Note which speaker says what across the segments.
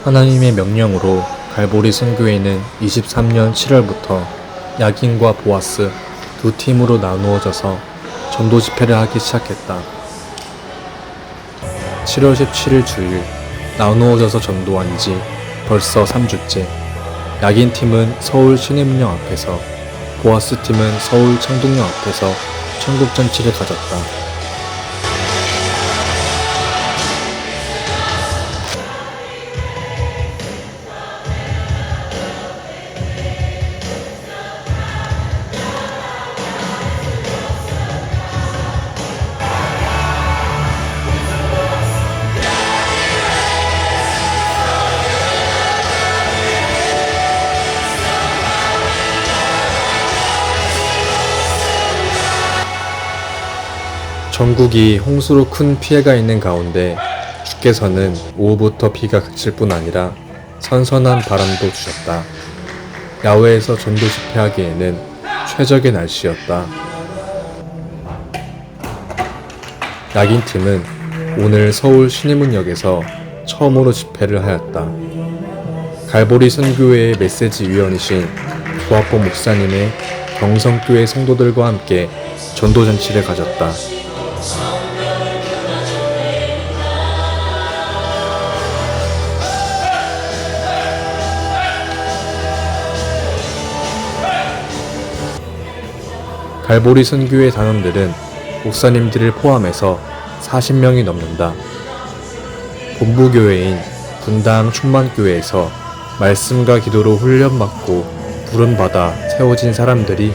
Speaker 1: 하나님의 명령으로 갈보리 선교회는 23년 7월부터 야긴과 보아스 두 팀으로 나누어져서 전도 집회를 하기 시작했다. 7월 17일 주일 나누어져서 전도한 지 벌써 3주째. 야긴 팀은 서울 신해문영 앞에서, 보아스 팀은 서울 창동역 앞에서 천국잔치를 가졌다. 전국이 홍수로 큰 피해가 있는 가운데 주께서는 오후부터 비가 그칠 뿐 아니라 선선한 바람도 주셨다. 야외에서 전도 집회하기에는 최적의 날씨였다. 야긴팀은 오늘 서울 신해문역에서 처음으로 집회를 하였다. 갈보리 선교회의 메시지 위원이신 조합보 목사님의 경성교회 성도들과 함께 전도잔치를 가졌다. 갈보리 선교회 단원들은 목사님들을 포함해서 40명이 넘는다. 본부교회인 분당 충만교회에서 말씀과 기도로 훈련받고 부름받아 세워진 사람들이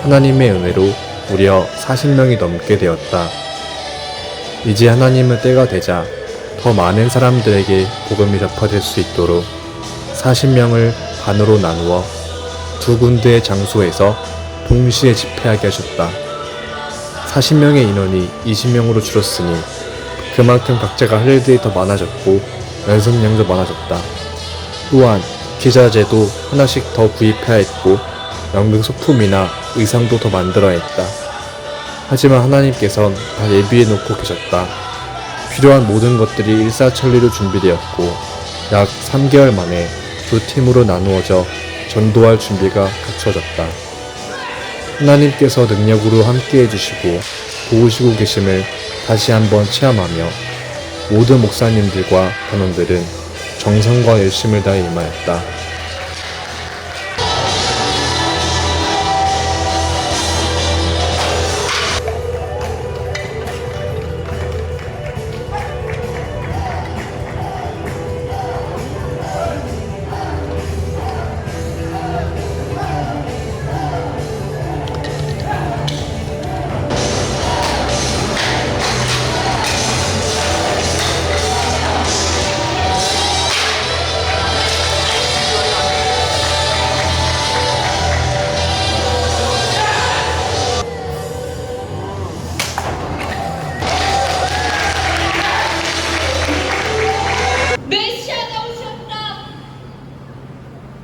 Speaker 1: 하나님의 은혜로 무려 40명이 넘게 되었다. 이제 하나님의 때가 되자 더 많은 사람들에게 복음이 전파될 수 있도록 40명을 반으로 나누어 두 군데의 장소에서 동시에 집회하게 하셨다. 40명의 인원이 20명으로 줄었으니 그만큼 각자가 할 일들이 더 많아졌고 연습량도 많아졌다. 또한 기자재도 하나씩 더 구입해야 했고 연극 소품이나 의상도 더 만들어야 했다. 하지만 하나님께선 다 예비해 놓고 계셨다. 필요한 모든 것들이 일사천리로 준비되었고 약 3개월 만에 두 팀으로 나누어져 전도할 준비가 갖춰졌다. 하나님께서 능력으로 함께 해주시고 도우시고 계심을 다시 한번 체험하며 모든 목사님들과 단원들은 정성과 열심을 다해 임하였다.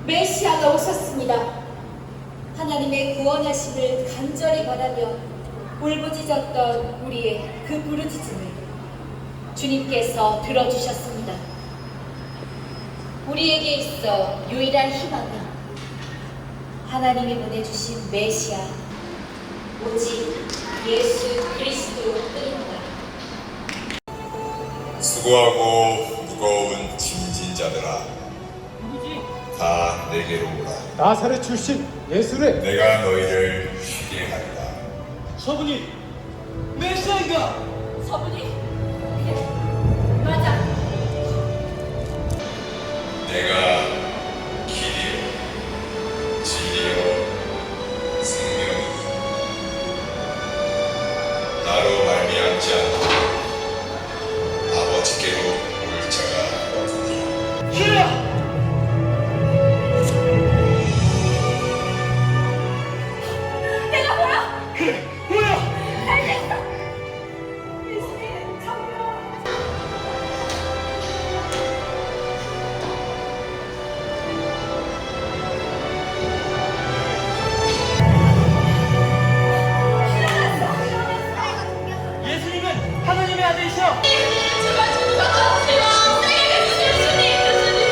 Speaker 2: 메시아가 오셨습니다. 하나님의 구원하심을 간절히 바라며 울부짖었던 우리의 그 부르짖음을 주님께서 들어주셨습니다. 우리에게 있어 유일한 희망은 하나님이 보내주신 메시아, 오직 예수 그리스도뿐입니다.
Speaker 3: 수고하고 무거운 짐진 자들아, 다 내게로 오라.
Speaker 4: 나사렛 출신 예수를
Speaker 3: 내가 너희를 쉬게 하리라.
Speaker 4: 저분이 메시아인가?
Speaker 2: 저분이 그래, 맞아.
Speaker 3: 내가 길이요 진리요 생명이니 나로 말미암지 않고 아버지께로 올 자가 없느니라.
Speaker 4: 히라!
Speaker 2: 내가 보여!
Speaker 4: 그래, 뭐야?
Speaker 2: 알겠어! 예수님, 정말.
Speaker 4: 예수님은 하나님의 아들이셔.
Speaker 2: 제발 좀 도와주세요. 세계 예수님, 예수님.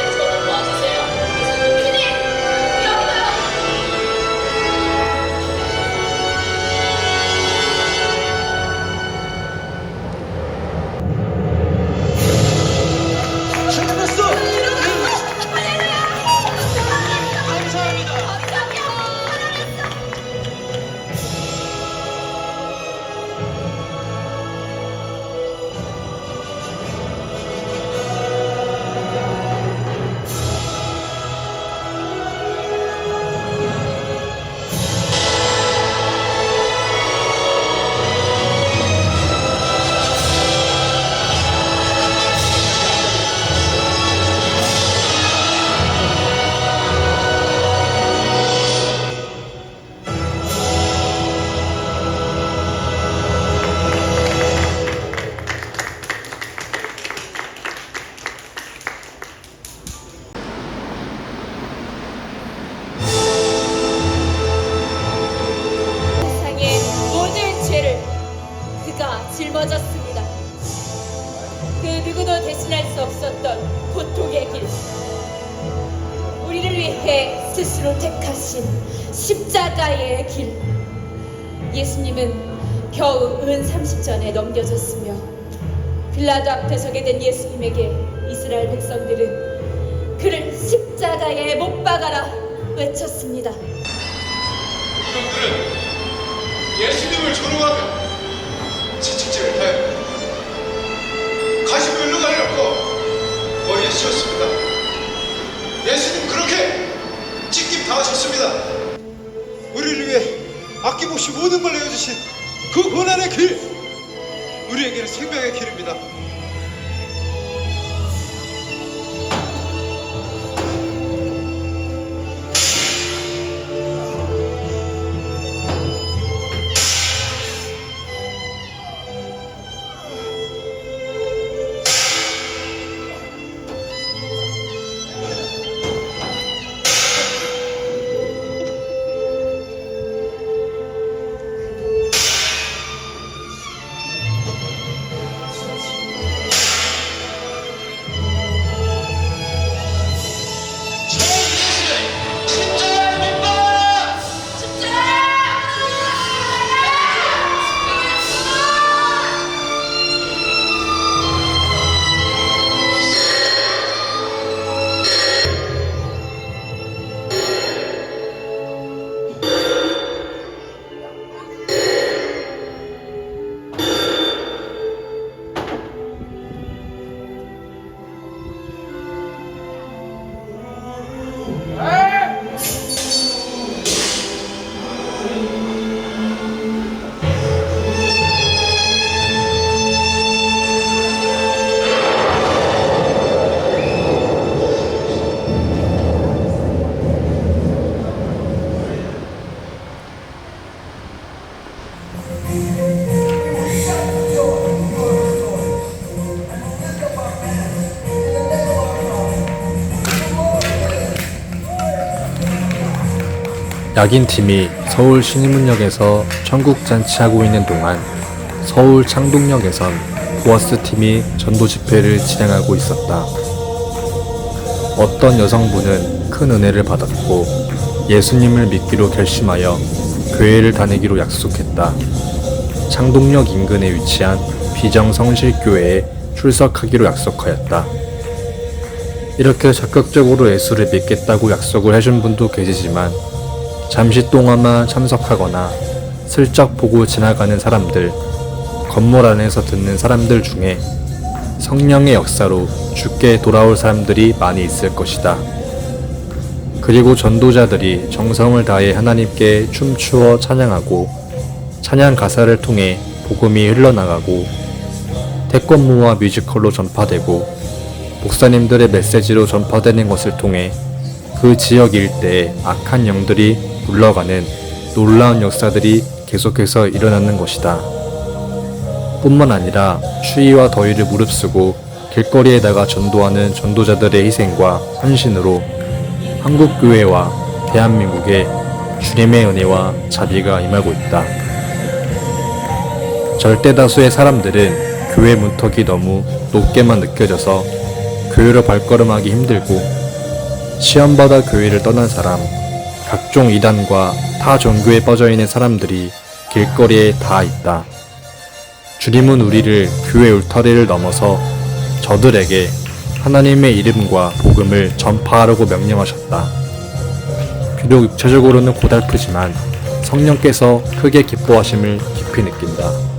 Speaker 2: 십자가가 짊어졌습니다. 그 누구도 대신할 수 없었던 고통의 길, 우리를 위해 스스로 택하신 십자가의 길. 예수님은 겨우 은 30전에 넘겨졌으며 빌라도 앞에 서게 된 예수님에게 이스라엘 백성들은 그를 십자가에 못 박아라 외쳤습니다.
Speaker 3: 이놈들은 예수님을 조롱하며 채찍질을 해 가시면로 가려고 머리에 씌웠습니다. 예수님 그렇게 찢김 당하셨습니다.
Speaker 4: 우리를 위해 아낌없이 모든 걸 내어주신 그 고난의 길, 우리에게는 생명의 길입니다.
Speaker 1: 낙인팀이 서울 신의문역에서 천국잔치하고 있는 동안 서울 창동역에선 보아스팀이 전도 집회를 진행하고 있었다. 어떤 여성분은 큰 은혜를 받았고 예수님을 믿기로 결심하여 교회를 다니기로 약속했다. 창동역 인근에 위치한 비정성실교회에 출석하기로 약속하였다. 이렇게 적극적으로 예수를 믿겠다고 약속을 해준 분도 계시지만 잠시 동안만 참석하거나 슬쩍 보고 지나가는 사람들, 건물 안에서 듣는 사람들 중에 성령의 역사로 죽게 돌아올 사람들이 많이 있을 것이다. 그리고 전도자들이 정성을 다해 하나님께 춤추어 찬양하고 찬양 가사를 통해 복음이 흘러나가고 태권무와 뮤지컬로 전파되고 목사님들의 메시지로 전파되는 것을 통해 그 지역 일대에 악한 영들이 물러가는 놀라운 역사들이 계속해서 일어나는 것이다. 뿐만 아니라 추위와 더위를 무릅쓰고 길거리에다가 전도하는 전도자들의 희생과 헌신으로 한국교회와 대한민국에 주님의 은혜와 자비가 임하고 있다. 절대다수의 사람들은 교회 문턱이 너무 높게만 느껴져서 교회로 발걸음하기 힘들고 시험받아 교회를 떠난 사람, 각종 이단과 타 종교에 빠져있는 사람들이 길거리에 다 있다. 주님은 우리를 교회 울타리를 넘어서 저들에게 하나님의 이름과 복음을 전파하라고 명령하셨다. 비록 육체적으로는 고달프지만 성령께서 크게 기뻐하심을 깊이 느낀다.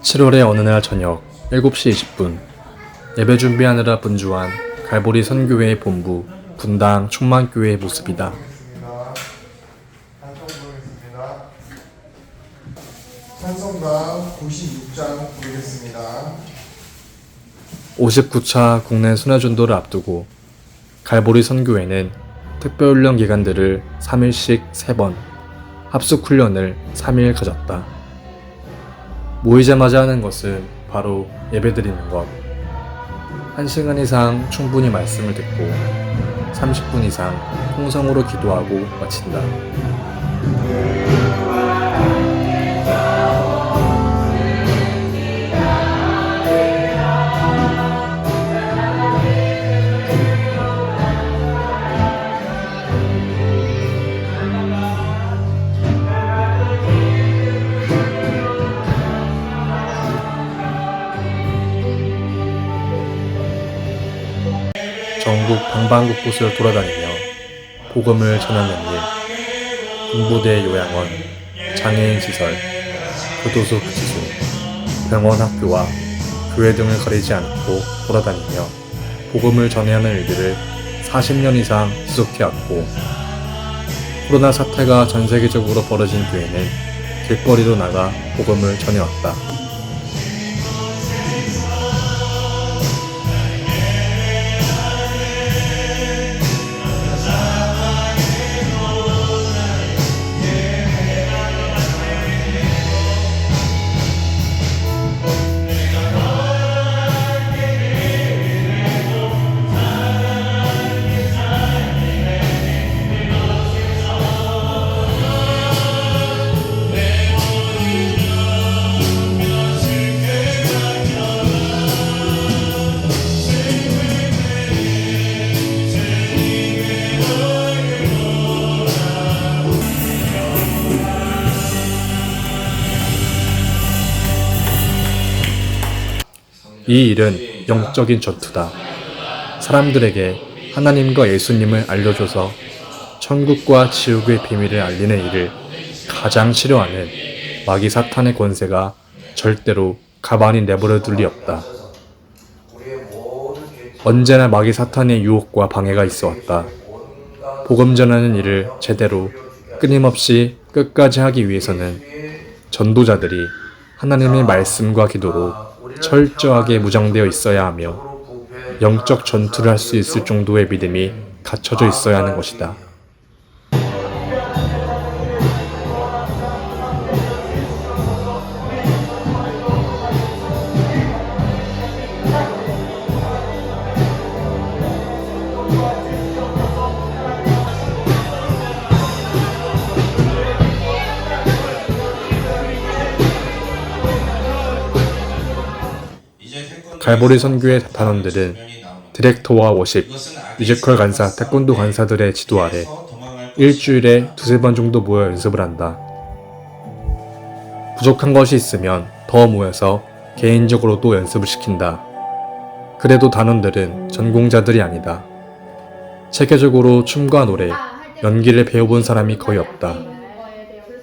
Speaker 1: 7월의 어느 날 저녁 7시 20분 예배 준비하느라 분주한 갈보리 선교회의 본부 분당 충만교회의 모습이다.
Speaker 5: 찬송가 96장 부르겠습니다.
Speaker 1: 59차 국내 순회전도를 앞두고 갈보리 선교회는 특별훈련 기간들을 3일씩 3번, 합숙훈련을 3일 가졌다. 모이자마자 하는 것은 바로 예배드리는 것. 1시간 이상 충분히 말씀을 듣고 30분 이상 통성으로 기도하고 마친다. 전국 방방곳곳을 돌아다니며 복음을 전하는 일, 군부대 요양원, 장애인 시설, 교도소 구치소, 병원 학교와 교회 등을 가리지 않고 돌아다니며 복음을 전해야 하는 일들을 40년 이상 지속해왔고, 코로나 사태가 전 세계적으로 벌어진 뒤에는 길거리로 나가 복음을 전해왔다. 이 일은 영적인 전투다. 사람들에게 하나님과 예수님을 알려줘서 천국과 지옥의 비밀을 알리는 일을 가장 싫어하는 마귀 사탄의 권세가 절대로 가만히 내버려 둘 리 없다. 언제나 마귀 사탄의 유혹과 방해가 있어왔다. 복음 전하는 일을 제대로 끊임없이 끝까지 하기 위해서는 전도자들이 하나님의 말씀과 기도로 철저하게 무장되어 있어야 하며 영적 전투를 할 수 있을 정도의 믿음이 갖춰져 있어야 하는 것이다. 갈보리 선교회 단원들은 디렉터와 워십, 뮤지컬 간사, 태권도 간사들의 지도 아래 일주일에 2-3번 정도 모여 연습을 한다. 부족한 것이 있으면 더 모여서 개인적으로도 연습을 시킨다. 그래도 단원들은 전공자들이 아니다. 체계적으로 춤과 노래, 연기를 배워본 사람이 거의 없다.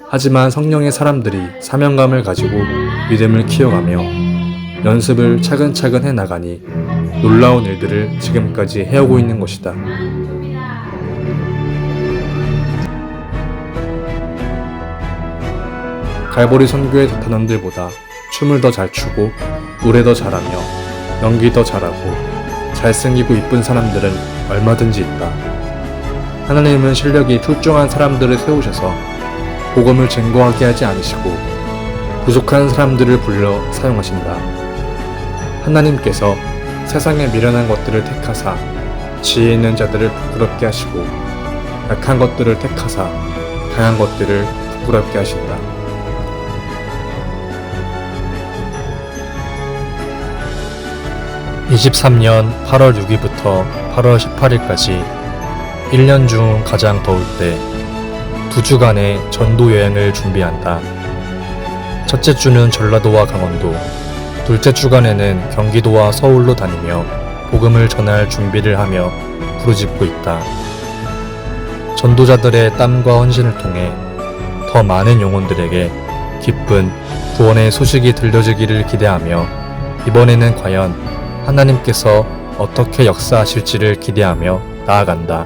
Speaker 1: 하지만 성령의 사람들이 사명감을 가지고 믿음을 키워가며 연습을 차근차근 해나가니 놀라운 일들을 지금까지 해오고 있는 것이다. 갈보리 선교회 단원들보다 춤을 더 잘 추고 노래 더 잘하며 연기 더 잘하고 잘생기고 이쁜 사람들은 얼마든지 있다. 하나님은 실력이 출중한 사람들을 세우셔서 복음을 증거하게 하지 않으시고 부족한 사람들을 불러 사용하신다. 하나님께서 세상에 미련한 것들을 택하사 지혜 있는 자들을 부끄럽게 하시고 약한 것들을 택하사 강한 것들을 부끄럽게 하신다. (2023년 8월 6일부터 8월 18일까지) 1년 중 가장 더울 때 2주간의 전도 여행을 준비한다. 첫째 주는 전라도와 강원도, 둘째 주간에는 경기도와 서울로 다니며 복음을 전할 준비를 하며 부르짖고 있다. 전도자들의 땀과 헌신을 통해 더 많은 영혼들에게 기쁜 구원의 소식이 들려주기를 기대하며 이번에는 과연 하나님께서 어떻게 역사하실지를 기대하며 나아간다.